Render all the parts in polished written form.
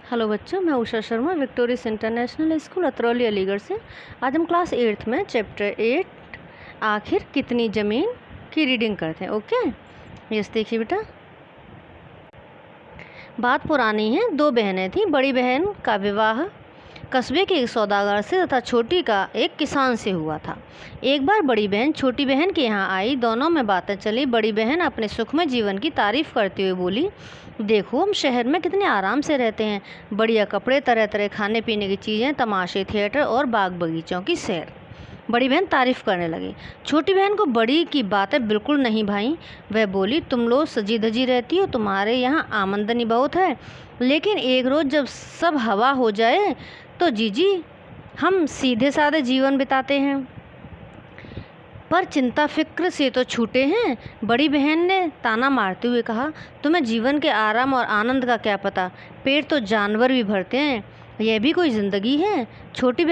Hello बच्चों, मैं Usha Sharma Victoria international school Atrauli Aligarh से। आज हम क्लास 8th में चैप्टर 8 आखिर कितनी ज़मीन की रीडिंग करते हैं। ओके, यस देखिए बेटा, बात पुरानी है। दो बहनें थीं। बड़ी बहन का विवाह कस्बे के एक सौदागर से तथा छोटी का एक किसान से हुआ था। एक बार बड़ी बहन छोटी बहन के यहाँ आई। दोनों में बातें चली। बड़ी बहन अपने सुखमय जीवन की तारीफ करते हुए बोली, देखो हम शहर में कितने आराम से रहते हैं। बढ़िया कपड़े, तरह तरह खाने पीने की चीज़ें, तमाशे, थिएटर और बाग बगीचों की सैर। बड़ी बहन तारीफ करने लगी। छोटी बहन को बड़ी की बातें बिल्कुल नहीं भाई। वह बोली, तुम लोग सजी धजी रहती हो, तुम्हारे यहाँ आमदनी बहुत है, लेकिन एक रोज़ जब सब हवा हो जाए तो जीजी हम सीधे साधे जीवन बिताते हैं, पर चिंता फिक्र से तो छूटे हैं। बड़ी बहन ने ताना मारते हुए कहा, तुम्हें जीवन के आराम और आनंद का क्या पता। पेट तो जानवर भी भरते हैं, यह भी कोई ज़िंदगी है। छोटी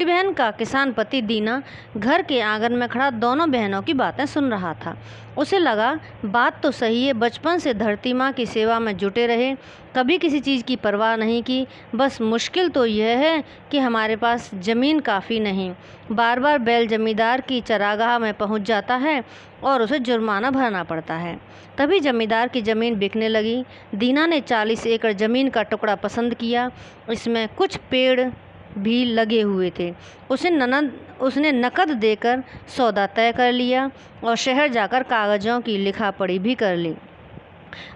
बहन का किसान पति दीना घर के आंगन में खड़ा दोनों बहनों की बातें सुन रहा था। उसे लगा बात तो सही है। बचपन से धरती माँ की सेवा में जुटे रहे, कभी किसी चीज़ की परवाह नहीं की। बस मुश्किल तो यह है कि हमारे पास ज़मीन काफ़ी नहीं। बार बार बैल जमींदार की चरागाह में पहुंच जाता है और उसे जुर्माना भरना पड़ता है। तभी जमींदार की ज़मीन बिकने लगी। दीना ने 40 एकड़ ज़मीन का टुकड़ा पसंद किया। इसमें कुछ पेड़ भी लगे हुए थे। उसने नकद देकर सौदा तय कर लिया और शहर जाकर कागज़ों की लिखा पढ़ी भी कर ली।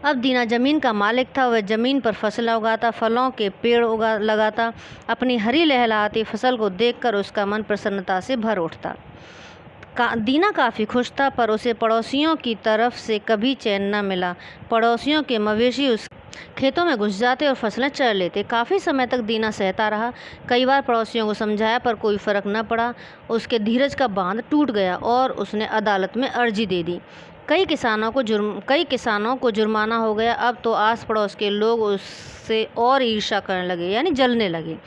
अब दीना ज़मीन का मालिक था। वह ज़मीन पर फसलें उगाता, फलों के पेड़ लगाता। अपनी हरी लहलहाती फसल को देखकर उसका मन प्रसन्नता से भर उठता। दीना काफ़ी खुश था, पर उसे पड़ोसियों की तरफ से कभी चैन न मिला। पड़ोसियों के मवेशी उस खेतों में घुस जाते और फसलें चर लेते। काफ़ी समय तक दीना सहता रहा। कई बार पड़ोसियों को समझाया, पर कोई फ़र्क न पड़ा। उसके धीरज का बांध टूट गया और उसने अदालत में अर्जी दे दी। कई किसानों को जुर्माना हो गया। अब तो आस पड़ोस के लोग उससे और ईर्ष्या करने लगे, यानी जलने लगे।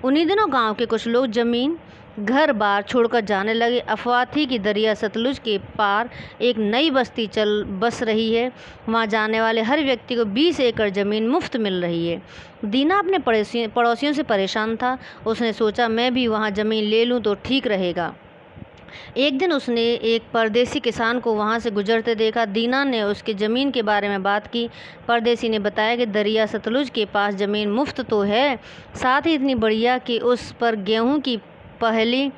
उन्हीं दिनों गांव के कुछ लोग ज़मीन घर बार छोड़कर जाने लगे। अफवाह थी कि दरिया सतलुज के पार एक नई बस्ती बस रही है। वहां जाने वाले हर व्यक्ति को 20 एकड़ ज़मीन मुफ्त मिल रही है। दीना अपने पड़ोसियों से परेशान था। उसने सोचा, मैं भी वहां ज़मीन ले लूं तो ठीक रहेगा। एक दिन उसने एक परदेसी किसान को वहां से गुजरते देखा। दीना ने उसके ज़मीन के बारे में बात की। परदेसी ने बताया कि दरिया सतलुज के पास ज़मीन मुफ्त तो है, साथ ही इतनी बढ़िया कि उस पर गेहूं की पहली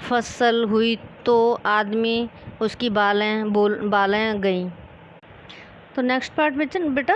फसल हुई तो आदमी उसकी बालें गईं। तो नेक्स्ट पार्ट में बेटा